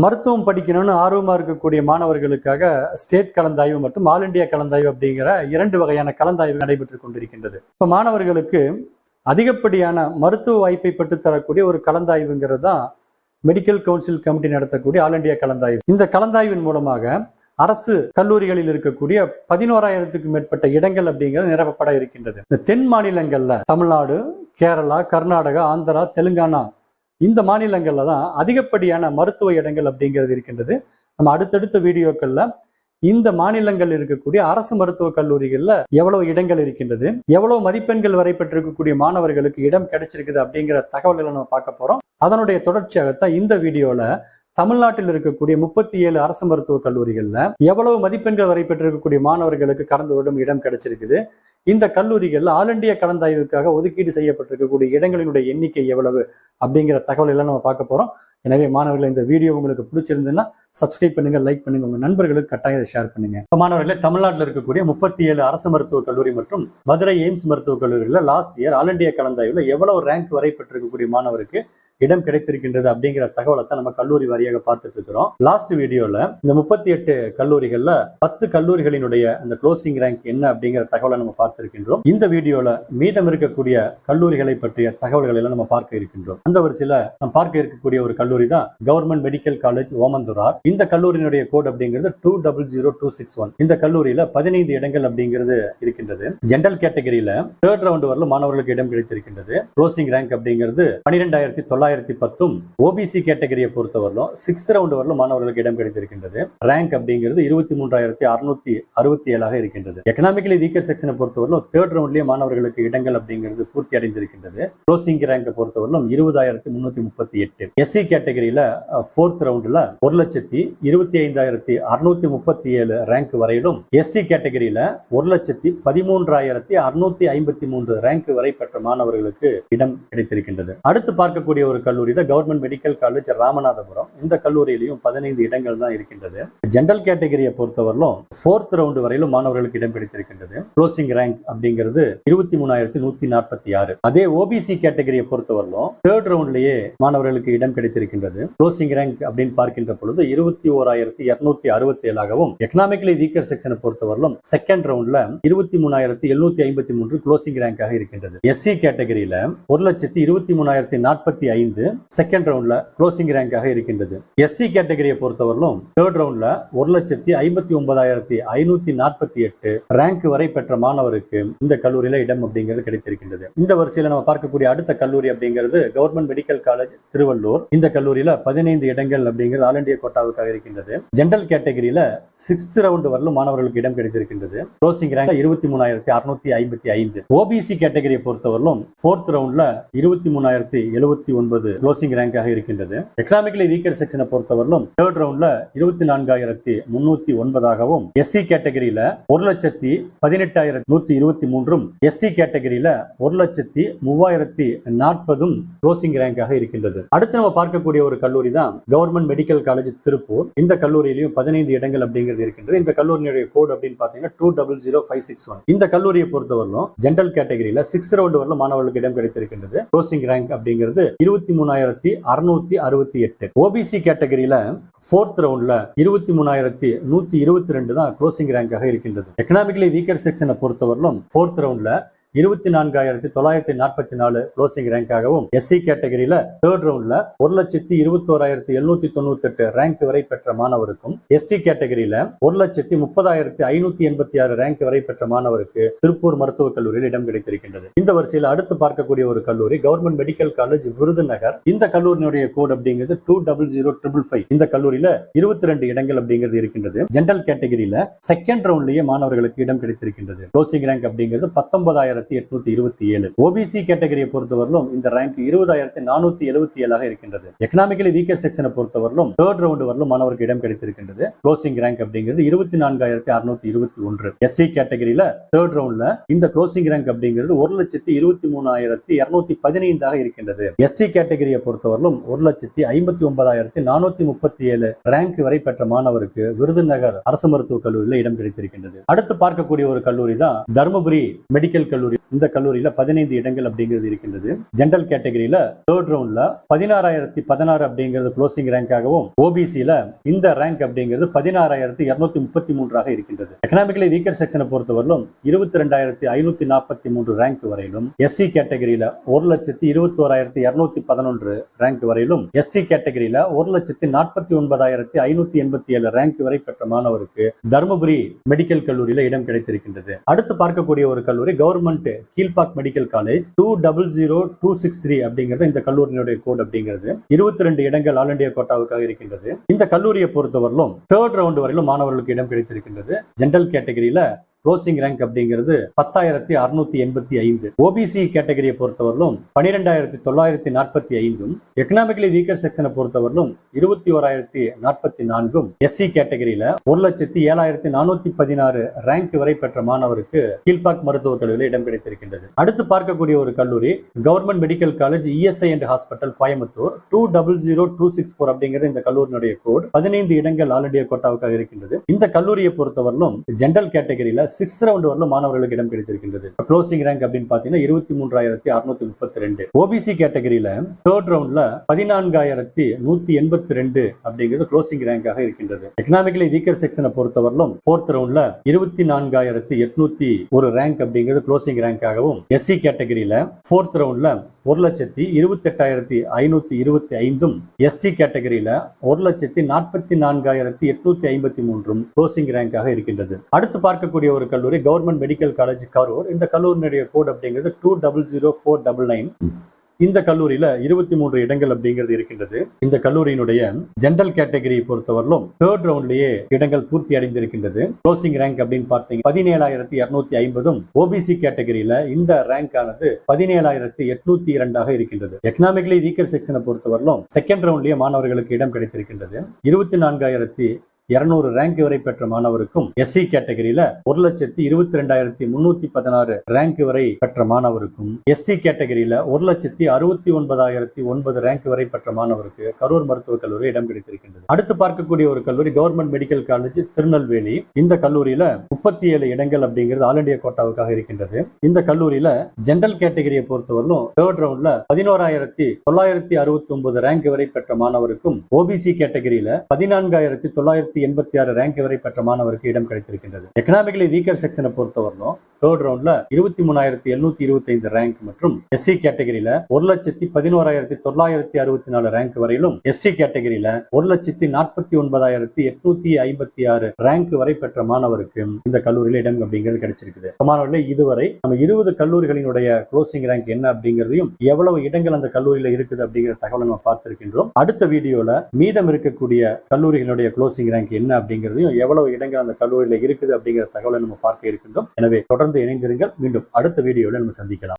மருத்துவம் படிக்கணும்னு ஆர்வமா இருக்கக்கூடிய மாணவர்களுக்காக ஸ்டேட் கலந்தாய்வு மற்றும் ஆல் இண்டியா கலந்தாய்வு அப்படிங்கிற 2 வகையான கலந்தாய்வு நடைபெற்றுக் கொண்டிருக்கின்றது. இப்ப மாணவர்களுக்கு அதிகப்படியான மருத்துவ வாய்ப்பை பெற்றுத்தரக்கூடிய ஒரு கலந்தாய்வுங்கிறது தான் மெடிக்கல் கவுன்சில் கமிட்டி நடத்தக்கூடிய ஆல் இண்டியா கலந்தாய்வு. இந்த கலந்தாய்வின் மூலமாக அரசு கல்லூரிகளில் இருக்கக்கூடிய 11,000க்கும் மேற்பட்ட இடங்கள் அப்படிங்கிறது நிரப்பப்பட இருக்கின்றது. இந்த தென் மாநிலங்கள்ல தமிழ்நாடு, கேரளா, கர்நாடகா, ஆந்திரா, தெலுங்கானா இந்த மாநிலங்கள்ல தான் அதிகப்படியான மருத்துவ இடங்கள் அப்படிங்கிறது இருக்கின்றது. நம்ம அடுத்தடுத்த வீடியோக்கள்ல இந்த மாநிலங்கள் இருக்கக்கூடிய அரசு மருத்துவக் கல்லூரிகள்ல எவ்வளவு இடங்கள் இருக்கின்றது, எவ்வளவு மதிப்பெண்கள் வரை பெற்றிருக்கக்கூடிய மாணவர்களுக்கு இடம் கிடைச்சிருக்குது அப்படிங்கிற தகவல்களை நம்ம பார்க்க போறோம். அதனுடைய தொடர்ச்சியாகத்தான் இந்த வீடியோல தமிழ்நாட்டில் இருக்கக்கூடிய 37 அரசு மருத்துவக் கல்லூரிகள்ல எவ்வளவு மதிப்பெண்கள் வரை பெற்றிருக்கக்கூடிய மாணவர்களுக்கு கடந்த வருடம் இடம் கிடைச்சிருக்குது, இந்த கல்லூரிகள்ல ஆல் இண்டியா கலந்தாய்வுக்காக ஒதுக்கீடு செய்யப்பட்டிருக்கக்கூடிய இடங்களினுடைய எண்ணிக்கை எவ்வளவு அப்படிங்கிற தகவல் எல்லாம் நம்ம பார்க்க போறோம். எனவே மாணவர்கள், இந்த வீடியோ உங்களுக்கு பிடிச்சிருந்ததுன்னா சப்ஸ்கிரைப் பண்ணுங்க, லைக் பண்ணுங்க, உங்க நண்பர்களுக்கு கட்டாயம் ஷேர் பண்ணுங்க. மாணவர்களே, தமிழ்நாட்டில் இருக்கக்கூடிய 37 அரசு மருத்துவக் கல்லூரி மற்றும் மதுரை எய்ம்ஸ் மருத்துவக் கல்லூரிகளில் லாஸ்ட் இயர் ஆல் இண்டியா கலந்தாய்வுல எவ்வளவு ரேங்க் வரை பெற்றிருக்கக்கூடிய மாணவருக்கு இடம் கிடைத்திருக்கின்றது அப்படிங்கிற தகவலை தான் நம்ம கல்லூரி வாரியாக பார்த்துட்டு இருக்கிறோம். லாஸ்ட் வீடியோல இந்த 38 கல்லூரிகள்ல 10 கல்லூரிகளினுடைய அந்த க்ளோசிங் ரேங்க் என்ன அப்படிங்கிற தகவலை நம்ம பார்த்திருக்கின்றோம். இந்த வீடியோல மீதம் இருக்கக்கூடிய கல்லூரிகளை பற்றிய தகவல்களை எல்லாம் நம்ம பார்க்க இருக்கின்றோம். அந்த வரிசையில நம்ம பார்க்க இருக்கக்கூடிய ஒரு கல்லூரி தான் கவர்மெண்ட் மெடிக்கல் காலேஜ் ஓமந்தூரார். இந்த கல்லூரியினுடைய கோட் அப்படிங்கிறது 200261. இந்த கல்லூரியில 15 இடங்கள் அப்படிங்கிறது இருக்கின்றது. ஜெனரல் கேட்டகரியில 3rd ரவுண்ட் வரலும் மாணவர்களுக்கு இடம் கிடைத்திருக்கின்றது. க்ளோசிங் ரேங்க் அப்படிங்கிறது 12,910. ஓபிசி கேட்டகரியை பொறுத்தவரையிலும் 6th ரவுண்ட் வரலும் மாணவர்களுக்கு இடம் கிடைத்திருக்கின்றது. ரேங்க் அப்படிங்கிறது 23,667 இருக்கின்றது. எக்கனாமிக்கலி வீக்கர் செக்ஷனை பொறுத்தவரையிலும் 3rd ரவுண்ட்லயே மாணவர்களுக்கு இடங்கள் அப்படிங்கிறது பூர்த்தி அடைந்திருக்கின்றது. க்ளோசிங் ரேங்கை பொறுத்தவரையிலும் 20,338. எஸ்சி கேட்டகரியில 4th ரவுண்ட்ல 1,25,637 ரேங்க் வரையிலும், எஸ்டி கேட்டகரியில 1,13,653 ரேங்க் வரை பெற்ற மாணவர்களுக்கு இடம் கிடைத்திருக்கின்றது. அடுத்து பார்க்கக்கூடிய ஒரு கல்லூரி தான் கவர்மெண்ட் மெடிக்கல் காலேஜ் ராமநாதபுரம். இந்த கல்லூரியிலையும் 15 இடங்கள் தான் இருக்கின்றது. ஜெனரல் கேட்டகரியை பொறுத்தவரையிலும் 4th ரவுண்ட் வரையிலும் மாணவர்களுக்கு இடம் கிடைத்திருக்கின்றது. க்ளோசிங் ரேங்க் அப்படிங்கிறது 23,146. அதே ஓபிசி கேட்டகரியை பொறுத்தவரையிலும் 3rd ரவுண்ட்லயே மாணவர்களுக்கு இடம் கிடைத்திருக்கின்றது. க்ளோசிங் ரேங்க் அப்படின்னு பார்க்கின்ற பொழுது 21,267 எக்கனாமிக்கலி வீக்கர் செக்ஷனை பொறுத்தவரையிலும் 2nd ரவுண்ட்ல 23,753 க்ளோசிங் ரேங்காக இருக்கின்றது. எஸ்சி கேட்டகரியில 1,23,045 செகண்ட் ரவுண்ட்ல க்ளோசிங் ரேங்காக இருக்கின்றது. எஸ்டி கேட்டகரியை பொறுத்தவரையிலும் 3rd ரவுண்ட்ல 1,59,548 ரேங்க் வரை பெற்ற மாணவருக்கு இந்த கல்லூரியில இடம் அப்படிங்கிறது கிடைத்திருக்கின்றது. இந்த வரிசையில நம்ம பார்க்கக்கூடிய அடுத்த கல்லூரி அப்படிங்கிறது கவர்மெண்ட் மெடிக்கல் காலேஜ் திருவள்ளூர். இந்த கல்லூரியில 15 இடங்கள் அப்படிங்கிறது ஆல் இண்டியா கோட்டாவுக்காக இருக்கின்றது. ஜெனரல் கேட்டகரியில 6th ரவுண்ட் வரலும் மாணவர்களுக்கு இடம் கிடைத்திருக்கின்றது. Closing rank 23,655. ஓபிசி கேட்டகரியை பொறுத்தவரையிலும் 4th ரவுண்ட்ல 23,079 க்ளோசிங் ரேங்காக இருக்கின்றது. எக்கனாமிக்கலி வீக்கர் செக்ஷனை பொறுத்தவரையிலும் 3rd ரவுண்ட்ல 24,309 எஸ்சி கேட்டகரியில 1,18,123 எஸ்டி கேட்டகரியில 1,03,040 க்ளோசிங் ரேங்காக இருக்கின்றது. அடுத்து நம்ம பார்க்கக்கூடிய ஒரு கல்லூரி தான் கவர்மெண்ட் மெடிக்கல் காலேஜ் திருப்பூர். இந்த கல்லூரியிலையும் 15 இடங்கள் அப்படிங்கிறது இருக்கின்றது. இந்த கல்லூரியுடைய கோட் அப்படின்னு பாத்தீங்கன்னா 200561. இந்த கல்லூரியை பொறுத்தவரையிலும் ஜெனரல் கேட்டகரியில 6th ரவுண்ட் வரலும் மாணவர்களுக்கு இடம் கிடைத்திருக்கின்றது. க்ளோசிங் ரேங்க் அப்படிங்கிறது 23,668. ஓபிசி கேட்டகரியில 4th ரவுண்ட்ல 23,122 தான் க்ளோசிங் ரேங்காக இருக்கின்றது. எக்கனாமிக்கலி வீக்கர் செக்ஷனை பொறுத்தவரையிலும் 4th ரவுண்ட்ல 24,944 க்ளோசிங் ரேங்காகவும், எஸ்சி கேட்டகரியில 3rd ரவுண்ட்ல 1,21,798 ரேங்க் வரை பெற்ற மாணவருக்கும், எஸ்டி கேட்டகரியில 1,30,586 ரேங்க் வரை பெற்ற மாணவருக்கு திருப்பூர் மருத்துவக் கல்லூரியில் இடம் கிடைத்திருக்கின்றது. இந்த வரிசையில் அடுத்து பார்க்கக்கூடிய ஒரு கல்லூரி கவர்மெண்ட் மெடிக்கல் காலேஜ் விருதுநகர். இந்த கல்லூரியினுடைய கோட் அப்படிங்கிறது 200555. இந்த கல்லூரியில 22 இடங்கள் அப்படிங்கிறது இருக்கின்றது. ஜெனரல் கேட்டகரியில 2nd ரவுண்ட்லயே மாணவர்களுக்கு இடம் கிடைத்திருக்கின்றது. க்ளோசிங் ரேங்க் அப்படிங்கிறது 19,827. ஓபிசி கேட்டகரியை பொறுத்தவரையிலும் இந்த ரேங்க் 20,477 இருக்கின்றது. எக்கனாமிக்கலி வீக்கர் செக்ஷனை பொறுத்தவரையிலும் 3rd ரவுண்ட் வரலும் மாணவருக்கு இடம் கிடைத்திருக்கின்றது. க்ளோசிங் ரேங்க் அப்படிங்கிறது 24,621. எஸ்சி கேட்டகரியில 3rd ரவுண்ட்ல இந்த க்ளோசிங் ரேங்க் அப்படிங்கிறது 1,23,215 இருக்கின்றது. எஸ்டி கேட்டகரியை பொறுத்தவரையிலும் 1,59,437 ரேங்க் வரை பெற்ற மாணவருக்கு விருதுநகர் அரசு மருத்துவக் கல்லூரியில் இடம் கிடைத்திருக்கின்றது. அடுத்து பார்க்கக்கூடிய ஒரு கல்லூரி தான் தருமபுரி மெடிக்கல் கல்லூரி கல்லூரி, இந்த கல்லூரியில 15 இடங்கள் அப்படிங்கிறது இருக்கின்றது. ஜெனரல் கேட்டகரியில தேர்ட் ரவுண்ட்ல 16,016 அப்படிங்கிறது க்ளோசிங் ரேங்காகவும், ஓபிசியில இந்த ரேங்க் அப்படிங்கிறது 16,233 இருக்கின்றது. எக்கனாமிக்கலி வீக்கர் செக்ஷனை பொறுத்தவரையிலும் 22,543 ரேங்க் வரையிலும், எஸ்சி கேட்டகரியில 1,21,211 ரேங்க் வரையிலும், எஸ்டி கேட்டகரியில 1,49,587 ரேங்க் வரை பெற்ற மாணவருக்கு தருமபுரி மெடிக்கல் கல்லூரியில இடம் கிடைத்திருக்கின்றது. அடுத்து பார்க்கக்கூடிய ஒரு கல்லூரி கவர்மெண்ட் கீழ்பாக் மெடிக்கல் காலேஜ் 200263 அப்படிங்கிறது இந்த கல்லூரியினுடைய கோட் அப்படிங்கிறது. 22 இடங்கள் ஆல் இந்தியா கோட்டாவுக்காக இருக்கின்றது. இந்த கல்லூரியை பொறுத்தவரையிலும் தேர்ட் ரவுண்ட் வரையிலும் மாணவர்களுக்கு இடம் கிடைத்திருக்கின்றது. ஜெனரல் கேட்டகரியில க்ளோசிங் ரேங்க் அப்படிங்கிறது 10,685. ஓபிசி கேட்டகரியை பொறுத்தவரையிலும் 12,945, எக்கனாமிக்கலி வீக்கர் செக்ஷனை பொறுத்தவரையிலும் 21,044, எஸ்சி கேட்டகரியில 1,07,416 ரேங்க் வரை பெற்ற மாணவருக்கு கீழ்பாக் மருத்துவக் கல்லூரியில் இடம் கிடைத்திருக்கின்றது. அடுத்து பார்க்கக்கூடிய ஒரு கல்லூரி government medical college ESI and hospital Coimbatore 200264 அப்படிங்கிறது இந்த கல்லூரியினுடைய கோட். 15 இடங்கள் ஆல் இந்தியா கோட்டாவுக்காக இருக்கின்றது. இந்த கல்லூரியை பொறுத்தவரையிலும் ஜெனரல் கேட்டகரியில 6th ரவுண்ட் வரலும் மாணவர்களுக்கு இடம் கிடைத்திருக்கின்றது. க்ளோசிங் ரேங்க் அப்படின்னு பாத்தீங்கன்னா 23,632. ஓபிசி கேட்டகரியில தேர்ட் ரவுண்ட்ல 14,182 அப்படிங்கிறது க்ளோசிங் ரேங்காக இருக்கின்றது. எக்கனாமிக்கலி வீக்கர் செக்ஷனை பொறுத்தவரையிலும் ஃபோர்த் ரவுண்ட்ல 24,801 ரேங்க் அப்படிங்கிறது க்ளோசிங் ரேங்காகவும், எஸ்சி கேட்டகரியில ஃபோர்த் ரவுண்ட்ல 1,28,525, எஸ்டி கேட்டகரியில 1,44,853 க்ளோசிங் ரேங்காக இருக்கின்றது. அடுத்து பார்க்கக்கூடிய ஒரு கல்லூரி கவர்மெண்ட் மெடிக்கல் காலேஜ் கரூர். இந்த கல்லூரியினுடைய கோட் அப்படிங்கிறது 200499. இந்த கல்லூரியில 23 இடங்கள் அப்படிங்கிறது இருக்கின்றது. இந்த கல்லூரியினுடைய ஜெனரல் கேட்டகரியை பொறுத்தவரையிலும் தேர்ட் ரவுண்ட்லயே இடங்கள் பூர்த்தி அடைந்திருக்கின்றது. க்ளோசிங் ரேங்க் அப்படின்னு பார்த்தீங்க 17,250. ஓபிசி கேட்டகரியில இந்த ரேங்க் ஆனது 17,802 இருக்கின்றது. எக்கனாமிக்கலி வீக்கர் செக்ஷனை பொறுத்தவரையிலும் செகண்ட் ரவுண்ட்லயே மாணவர்களுக்கு இடம் கிடைத்திருக்கின்றது. 24,200 ரேங்க் வரை பெற்ற மாணவருக்கும், எஸ்சி கேட்டகரியில 1,22,316 ரேங்க் வரை பெற்ற மாணவருக்கும், எஸ்டி கேட்டகரியில 1,69,009 ரேங்க் வரை பெற்ற மாணவருக்கு கரூர் மருத்துவக் கல்லூரி இடம் கிடைத்திருக்கின்றது. அடுத்து பார்க்கக்கூடிய ஒரு கல்லூரி கவர்மெண்ட் மெடிக்கல் காலேஜ் திருநெல்வேலி. இந்த கல்லூரியில 37 இடங்கள் அப்படிங்கிறது ஆல் இந்தியா கோட்டாவுக்காக இருக்கின்றது. இந்த கல்லூரியில ஜெனரல் கேட்டகரியை பொறுத்தவரையிலும் தேர்ட் ரவுண்ட்ல 11,969 ரேங்க் வரை பெற்ற மாணவருக்கும், ஓபிசி கேட்டகரியில 14,986 ரேங்க் வரை பெற்ற மாணவருக்கு இடம் கிடைத்திருக்கின்றது. எக்கனாமிக்கலி வீக்கர் செக்ஷனை பொறுத்தவரையிலும் தேர்ட் ரவுண்ட்ல 23,725 ரேங்க் மற்றும் எஸ்சி கேட்டகரியில 1,11,964 ரேங்க் வரையிலும், எஸ்டி கேட்டகரியில 1,49,856 ரேங்க் வரை பெற்ற மாணவருக்கு இந்த கல்லூரியில இடம் அப்படிங்கிறது கிடைச்சிருக்குது. மாணவர்களே, இதுவரை நம்ம 20 கல்லூரிகளினுடைய க்ளோசிங் ரேங்க் என்ன அப்படிங்கிறதையும் எவ்வளவு இடங்கள் அந்த கல்லூரியில இருக்குது அப்படிங்கிற தகவலை நம்ம பார்த்திருக்கின்றோம். அடுத்த வீடியோல மீதம் இருக்கக்கூடிய கல்லூரிகளுடைய க்ளோசிங் ரேங்க் என்ன அப்படிங்கிறதையும் எவ்வளவு இடங்கள் அந்த கல்லூரியில இருக்குது அப்படிங்கிற தகவலை நம்ம பார்க்க இருக்கின்றோம். எனவே தொடர்ந்து இணைந்திருங்கள். மீண்டும் அடுத்த வீடியோல நம்ம சந்திக்கலாம்.